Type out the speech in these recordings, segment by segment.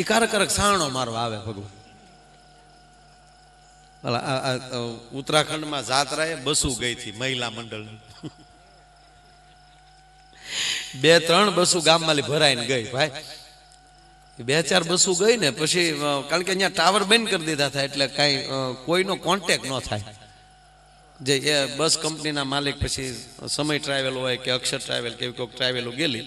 એ કારક સાણો મારવા આવે ભગવાન. ઉત્તરાખંડમાં જાત્રાએ બસો ગઈ હતી મહિલા મંડળ, 2-3 બસો ગામમાં ભરાઈને ગઈ ભાઈ. 2-4 બસો ગઈ ને પછી કારણ કે અહીંયા ટાવર બંધ કરી દીધા હતા એટલે કાંઈ કોઈનો કોન્ટેક્ટ ન થાય. જે એ બસ કંપનીના માલિક પછી સમય ટ્રાવેલ હોય કે અક્ષર ટ્રાવેલ કે કોઈક ટ્રાવેલો ગયેલી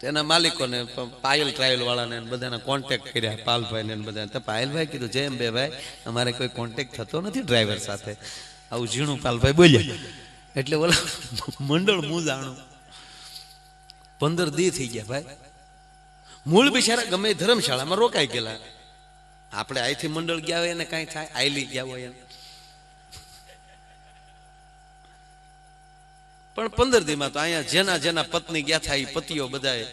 તેના માલિકોને પાયલ ટ્રાવેલ વાળાને બધાના કોન્ટેક્ટ કર્યા, પાલભાઈને બધા. તો પાયલભાઈ કીધું જેમ બે ભાઈ અમારે કોઈ કોન્ટેક્ટ થતો નથી ડ્રાઈવર સાથે, આવું ઝીણું પાલભાઈ બોલ્યા. એટલે ઓલા મંડળ હું જાણું 15 દી થઈ ગયા ભાઈ. મૂળ બિચારા ગમે ધર્મશાળામાં રોકાઈ ગયેલા. આપણે અહીંથી મંડળ ગયા હોય એને કાંઈ થાય, આયલી ગયા હોય એને પણ 15 દીમાં તો અહીંયા જેના જેના પત્ની ગયા થાય એ પતિઓ બધાએ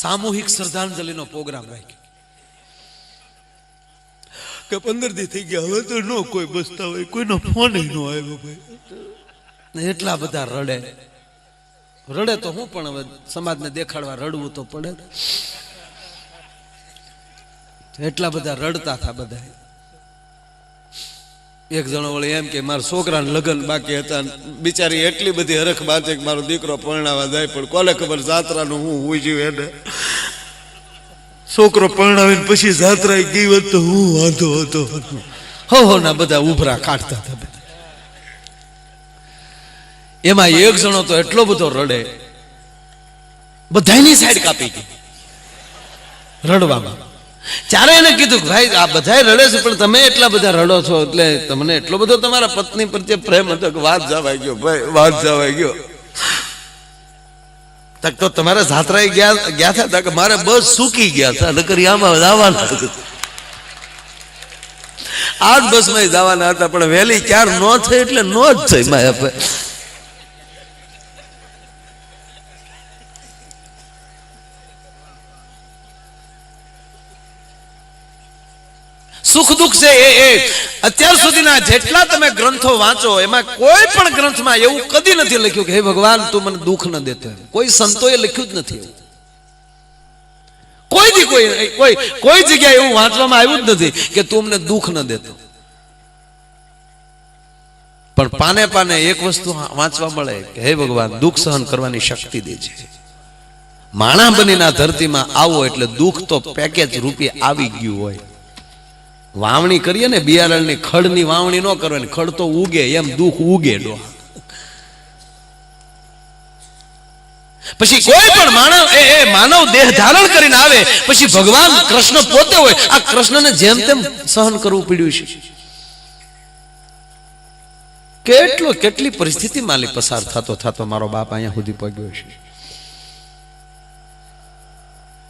સામૂહિક શ્રદ્ધાંજલિનો પ્રોગ્રામ રાખ્યો કે 15 દી થઈ ગયા હવે તો નો કોઈ બસતા હોય, કોઈનો ફોન નો આવ્યો ભાઈ. એટલા બધા રડે તો હું પણ હવે સમાજને દેખાડવા રડવું તો પડે. એટલા બધા રડતા હતા બધા. એક જણો વળી એમ કે મારા છોકરાને લગ્ન બાકી હતા, બિચારી એટલી બધી હરખ બાત કે મારો દીકરો પરણાવા જાય, પણ કોને ખબર જાત્રાનું હું હુંજ્યું એને. છોકરો પરણાવીને પછી જાત્રા ગઈ હોત તો હું વાંધો હતો. હો ના બધા ઉભરા કાઢતા હતા. એમાં એક જણો તો એટલો બધો રડે, બધાની સાઈડ કાપી ગઈ રડવામાં. ચારે એને કીધું ભાઈ આ બધા રડે છે પણ તમે એટલા બધા રડો છો એટલે તમને એટલો બધો તમારા પત્ની પ્રત્યે પ્રેમ હતો કે વાત જવાઈ ગયો ભાઈ, વાત જવાઈ ગયો. તો તમારા જાત્રાએ ગયા હતા કે મારે બસ સૂકી ગયા હતા, નકર આમાં જવાના આ જ બસમાં જવાના હતા પણ વહેલી ક્યાર નો થઈ એટલે નો જ થઈ. માયા સુખ દુઃખ છે એ અત્યાર સુધીના જેટલા તમે ગ્રંથો વાંચો એમાં કોઈ પણ ગ્રંથમાં એવું કદી નથી લખ્યું કે હે ભગવાન તું મને દુઃખ ન દેતો. કોઈ સંતોએ લખ્યું જ નથી. કોઈ જગ્યાએ એવું વાંચવામાં આવ્યું જ નથી કે તું મને દુઃખ ન દેતો. પણ પાને પાને એક વસ્તુ વાંચવા મળે કે હે ભગવાન દુઃખ સહન કરવાની શક્તિ દેજે. માણા બનીને ધરતીમાં આવો એટલે દુઃખ તો પેકેજ રૂપે આવી ગયું હોય. વાવણી કરીએ ને બિયારણની, ખડની વાવણી ન કરવાની, ખડ તો ઉગે એમ દુઃખ ઉગે. પછી કોઈ પણ માનવ દેહ ધારણ કરીને આવે પછી ભગવાન કૃષ્ણ પોતે હોય, આ કૃષ્ણને જેમ તેમ સહન કરવું પડ્યું છે. કેટલી પરિસ્થિતિ માલી પસાર થતો મારો બાપ અહીંયા સુધી પહોંચ્યો છે.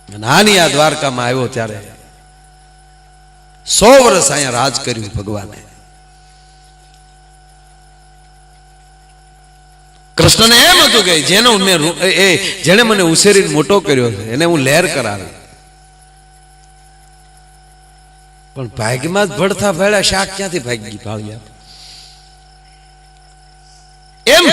નાની આ દ્વારકામાં આવ્યો ત્યારે 100 વર્ષ અહીંયા રાજ કર્યું ભગવાને. કૃષ્ણને એમ હતું કે જેને મને ઉછેરીને મોટો કર્યો છે એને હું લહેર કરાવી. પણ ભાગ્યમાં જ ભડથા ભેળા શાક ક્યાંથી ભાગી ભાળ્યા. એમ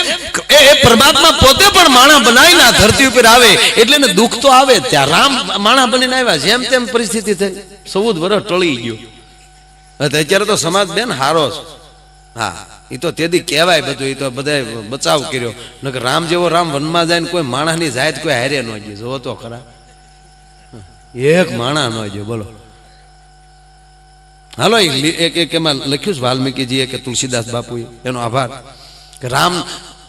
એ પરમાત્મા પોતે પણ માણા બનાવીને ધરતી ઉપર આવે એટલે ને દુઃખ તો આવે. ત્યાં રામ માણા બનીને આવ્યા, જેમ તેમ પરિસ્થિતિ થઈ, 14 વર્ષ ટળી ગયું. અત્યારે તો સમાજ બેન હારો છે. હા એ તો તેથી કહેવાય બધું, એ તો બધા બચાવ કર્યો. નકર રામ જેવો રામ વનમાં જાય ને કોઈ માણસની જાત કોઈ હારે ન ગયો. જોવો તો ખરા, એક માણા ન ગયો બોલો. હાલો એક એમાં લખ્યું છે વાલ્મીકીજીએ કે તુલસીદાસ બાપુએ, એનો આભાર કે રામ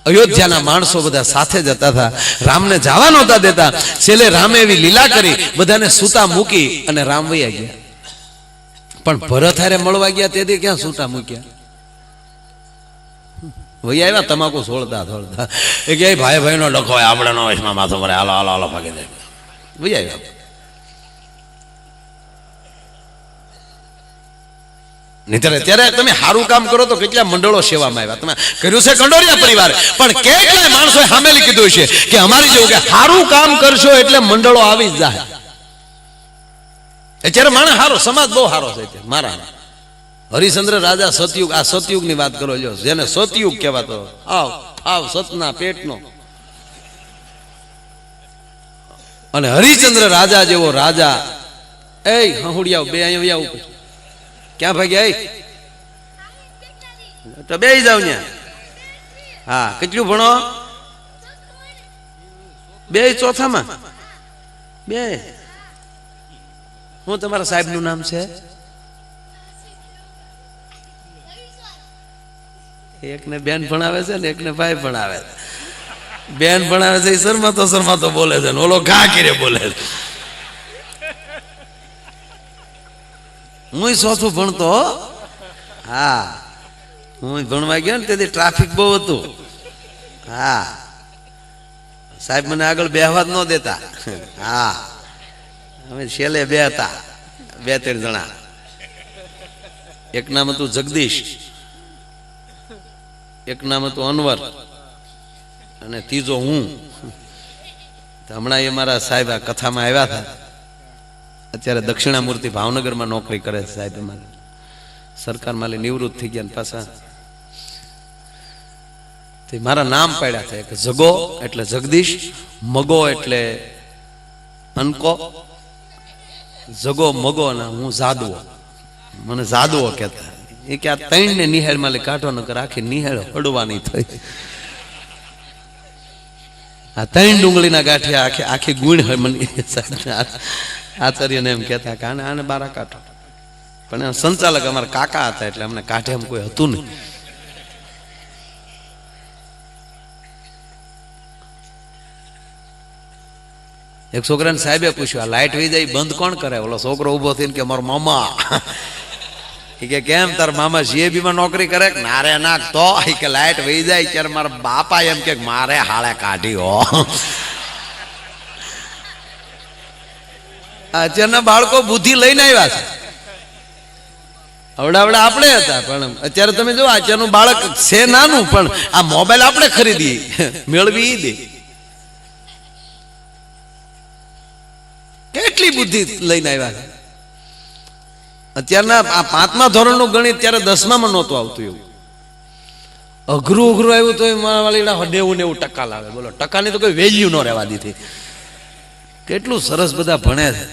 અયોધ્યાના માણસો બધા સાથે જતા હતા, રામને જવા નહોતા દેતા. છેલ્લે રામે એવી લીલા કરી, બધાને સૂતા મૂકી અને રામ વયા ગયા. પણ ભરત હારે મળવા ગયા તેથી ક્યાં સૂતા મૂક્યા, વયા આવ્યા તમાકુ છોડતા એ કે ભાઈ ભાઈ નો ડખો હોય આપણે નો વયમાં માથો મરે, હાલો હાલો હાલો ભાગી જાય, વયા આવ્યા. ત્યારે તમે સારું કામ કરો તો કેટલા મંડળો સેવામાં આવ્યા. તમે કર્યું છે કંડોરિયા પરિવાર, પણ કેટલાય માણસોએ સામેલી કીધું છે કે અમારી જેવું કે સારું કામ કરશો એટલે મંડળો આવી જ જાય. અત્યારે માણસ સારો, સમાજ બહુ સારો છે. મારા હરિશ્ચંદ્ર રાજા સતયુગ, આ સતયુગ ની વાત કરો છો, જેને સતયુગ કહેવાતો, આવ સતના પેટનો અને હરિચંદ્ર રાજા જેવો રાજા, એ હંહુડિયાઓ બે અહીંયા આવું, ક્યાં ભાગ્યા? તો બે જાવ ત્યાં. હા, કેટલું ભણો? બે ચોથામાં બે. હું તમારા સાહેબ નું નામ છે? એકને બેન ભણાવે છે ને એકને ભાઈ ભણાવે છે. બેન ભણાવે છે એ શરમાતો બોલે છે ને ઓલો ઘા કરે બોલે છે. હું ચોથું ભણતો. હા, હું ભણવા ગયો ને તેથી ટ્રાફિક બહુ હતું. હા, સાહેબ મને આગળ બેહવા જ ન દેતા. હા, અમે છેલ્લે બે હતા, 2-3 જણા. એક નામ હતું જગદીશ, એક નામ હતું અનવર, અને ત્રીજો હું. હમણાં એ મારા સાહેબ આ કથામાં આવ્યા હતા. અત્યારે દક્ષિણામૂર્તિ ભાવનગરમાં નોકરી કરે છે સાહેબ. અમારે સરકારમાં નિવૃત્ત થઈ ગયા પાછા. તે મારા નામ પાડ્યા છે, કે જગો એટલે જગદીશ, મગો એટલે અનકો, જગો મગો ને હું જાદવો. મને જાદવો કહેતા. એ કે આ 3 ને નિહાળમાં કાઢો નકર આખી નિહાળ હડવાની થઈ. આ 3 ડુંગળીના ગાંઠિયા આખી ગુણ આચાર્યને એમ કહેતા કે આને બારા કાઢો. પણ સંચાલક અમારા કાકા હતા એટલે અમને કાઢે એમ કોઈ હતું નહીં. એક છોકરાને સાહેબે પૂછ્યું, આ લાઈટ વહી જાય બંધ કોણ કરે? ઓલો છોકરો ઉભો થઈને કે મારો મામા. એ કે કેમ તાર મામા જીએબી માં નોકરી કરે? ના રે ના. તો કે લાઈટ વહી જાય ત્યારે મારા બાપા એમ કે મારે હાળે કાઢી હો. અત્યારના બાળકો બુદ્ધિ લઈને આવ્યા છે. અવડા આપણે હતા, પણ અત્યારે તમે જો અત્યારનું બાળક છે નાનું, પણ આ મોબાઈલ આપણે ખરીદી મેળવી દે. કેટલી બુદ્ધિ લઈને આવ્યા છે. અત્યારના આ 5મા ધોરણનું ગણિત ત્યારે 10મામાં નહોતું આવતું. એવું અઘરું આવ્યું તો વાળીડા 90-90% લાવે. બોલો, ટકાની તો કોઈ વેલ્યુ ન રહેવા દીધી. કેટલું સરસ બધા ભણે છે.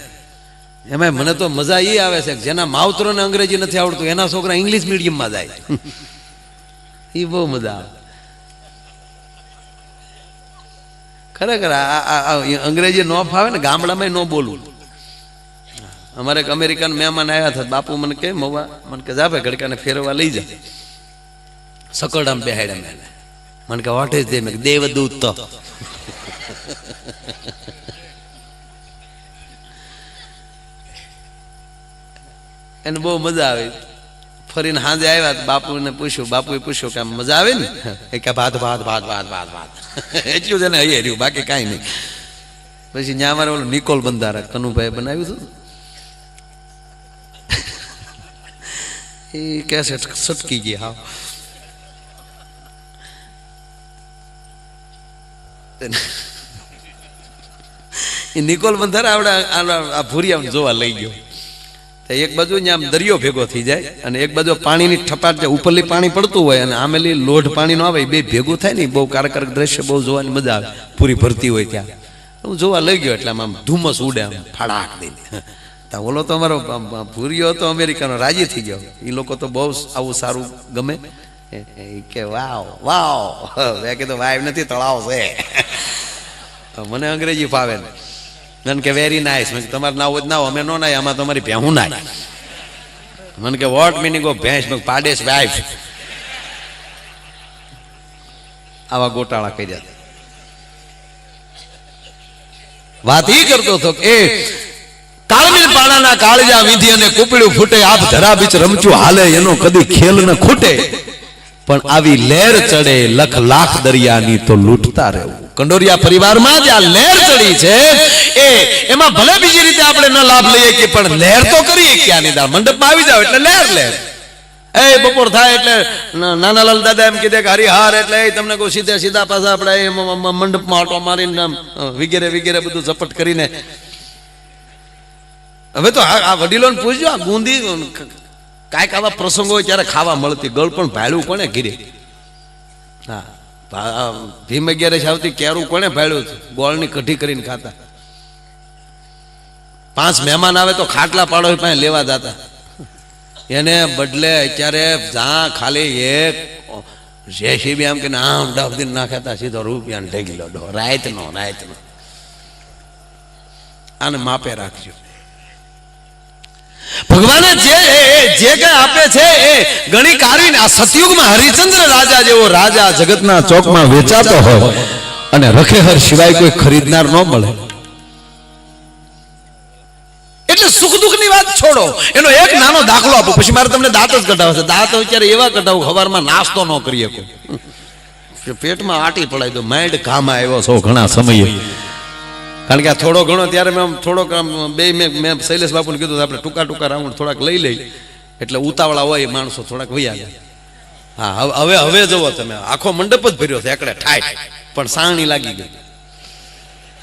એમાં મને તો મજા એ આવે છે, જેના માવતરોને અંગ્રેજી નથી આવડતું એના છોકરા ઇંગ્લિશ મીડિયમમાં જાય. એ બહુ મજા આવે ખરેખર. અંગ્રેજી ન ફાવે ને ગામડામાં ન બોલવું. અમારે એક અમેરિકન મહેમાન આવ્યા હતા. બાપુ મને કે મવા મને કે જા ભાઈ ગડકાને ફેરવા લઈ જા. સકરડામ બેહાડ્યા મેં. મને કે વોટ ઇઝ ધેમ? દેવદૂત. તો એને બહુ મજા આવી. ફરીને સાંજે આવ્યા, બાપુને પૂછ્યું, બાપુએ પૂછ્યું કે આમ મજા આવે ને? એ કે ભાત ભાત ભાત ભાત ભાત ભાત. એટલું જ એને હૈયે રહ્યું, બાકી કાંઈ નહીં. પછી ત્યાં અમારે ઓલું નિકોલ બંધારા કનુભાઈ બનાવ્યું હતું. એ કેસે સટકી ગઈ. હા, એ નિકોલ બંધારા આવડા ભૂરિયા જોવા લઈ ગયો. એક બાજુ આમ દરિયો ભેગો થઈ જાય અને એક બાજુ પાણીની ઠપાટ, ઉપરલી પાણી પડતું હોય અને આમેલી લોઢ પાણી નો આવે, બે ભેગું થાય ને બહુ કારકરક દ્રશ્ય બહુ જોવાની મજા આવે. પૂરી ભરતી હોય ત્યાં હું જોવા લઈ ગયો. એટલે આમ ધુમ્મસ ઉડે આમ ફાડાક દઈને. ઓલો તો અમારો ભૂરિયો હતો અમેરિકાનો, રાજી થઈ ગયો. એ લોકો તો બહુ આવું સારું ગમે. કે વાવ વાવ. મેં કીધું વાવ નથી, તળાવ છે. મને અંગ્રેજી ફાવે ને. મને કે વેરી નાઇસ. મેં તમારે ના હોય ના અમે નો નાય, આમાં તમારી ભેહું નાય. મને કે વોટ મિનિંગ ઓફ ભેંસ? મેં પાડેશ વાઇફ. આવા ગોટાળા કર્યા. વાત ઈ કરતો હતો કે કાળમીર પાણાના કાળજા વિધિ અને કુપડું ફૂટે, આપ ધરા બીચ રમચું હાલે, એનો કદી ખેલ ન ખૂટે. પણ આવી લહેર ચડે લખ લાખ દરિયાની તો લૂંટતા રહેવું. કંડોરિયા પરિવારમાં જે આ લહેર ચડી છે એમાં ભલે બીજી રીતે આપણે ન લાભ લઈએ કે, પણ લહેર તો કરીએ ક્યાં ની દા મંડપમાં આવી જાવ એટલે લહેર લહેર. એ બપોર થાય એટલે નાનાલાલ દાદા એમ કીધે કે હરિહાર એટલે તમને કહું સીધે સીધા પાછા આપણે મંડપમાં ઓટો મારીને વગેરે વગેરે બધું ઝપટ કરીને. હવે તો આ વડીલોને પૂછજો, આ ગુંદી કાંઈક આવા પ્રસંગો હોય ત્યારે ખાવા મળતી. ગળ પણ ભાડ્યું કોને ઘીરે? હા, ભીમ 11 આવતી કેરું કોને ભાડ્યું? ગોળની કઢી કરીને ખાતા. 5 મહેમાન આવે તો ખાટલા પાડો પાસે લેવા જતા, એને બદલે અત્યારે જ્યાં ખાલી એક જેસીબી આમ કે આમ ડબદી નાખતા સીધો રૂપિયાને ઢેગી લો રાતનો. આને માપે રાખજો. ભગવાને જે કઈ આપે છે એ ગણી કાઢીને આ સતયુગમાં હરિચંદ્ર રાજા જેવો રાજા જગતના ચોકમાં વેચાતો હોય અને રખેહર સિવાય કોઈ ખરીદનાર ન મળે. એટલે સુખ દુઃખ ની વાત છોડો, એનો એક નાનો દાખલો આપો, પછી મારે તમને દાંત જ કઢાવે છે. દાંત અત્યારે એવા કઢાવું સવારમાં નાસ્તો ન કરી શકો, પેટમાં આટી પડાય તો માઇન્ડ કામમાં આવ્યો છો ઘણા સમયે. કારણ કે આ થોડો ઘણો ત્યારે મેં થોડોક મેં શૈલેષ બાપુને કીધું આપણે ટૂંકા રાઉન્ડ થોડાક લઈ લઈ, એટલે ઉતાવળા હોય માણસો થોડાક વૈયા ગયા. હા હવે જુઓ તમે, આખો મંડપ જ ભર્યો છે એકડે ઠાય, પણ સાણી લાગી ગઈ.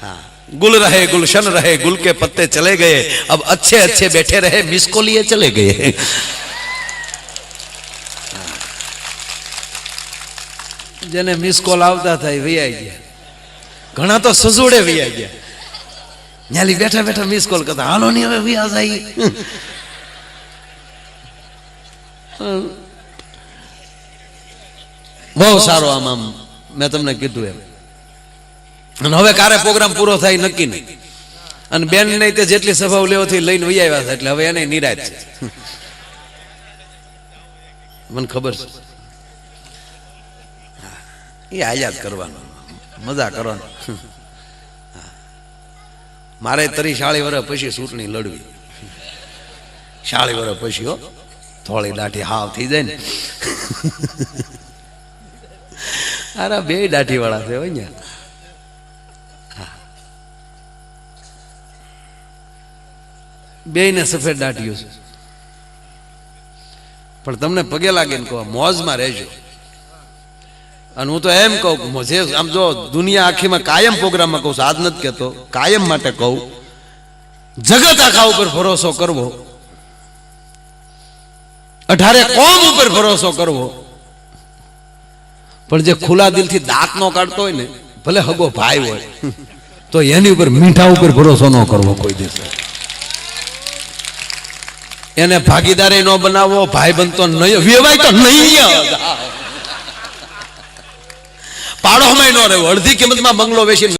હા, गुल रहे गुलशन रहे गुल के पत्ते चले गए, अब अच्छे अच्छे बैठे रहे मिस को लिए चले गए. જેને મિસ કોલ આવતા થાય વૈયા ગયા, ઘણા તો સજોડે વૈયા ગયા, ન્યાલી બેઠા બેઠા મિસ કોલ કરતા હાલો ની હવે વૈયા જાય. બહુ સારો આમ મેં તમને કીધું એમ. અને હવે ક્યારે પ્રોગ્રામ પૂરો થાય નક્કી નહીં, અને બેન નહીં તે જેટલી સભાઓ લેવાથી લઈને વહી આવ્યા છે, એટલે હવે એને નિરાશ છે. મને ખબર છે એ આયાદ કરવાનો, મજા કરવાનો. મારે 40 વર્ષ પછી ચૂંટણી લડવી, 40 વર્ષ પછી હો, થોડી દાઢી હાવ થઈ જાય ને. અરે 2 દાઢી વાળા છે હોય. બેયને સફેદ દાઢીઓ છે, પણ તમને પગે લાગે ને કહો મોજમાં રહેજો. અને હું તો એમ કહું, જે આમ જો દુનિયા આખીમાં કાયમ પ્રોગ્રામમાં કહું છું, આજ નથી કહેતો, કાયમ માટે કહું, જગત આખા ઉપર ભરોસો કરવો, 18 કોમ ઉપર ભરોસો કરવો, પણ જે ખુલ્લા દિલથી દાંત નો કાઢતો હોય ને, ભલે હગો ભાઈ હોય, તો એની ઉપર મીઠા ઉપર ભરોસો ન કરવો કોઈ દિવસ. એને ભાગીદારી નો બનાવો, ભાઈ બનતો નહીં, વેવાય તો નહીં, પાડોમાં ન રહેવો, અડધી કિંમતમાં બંગલો વેચી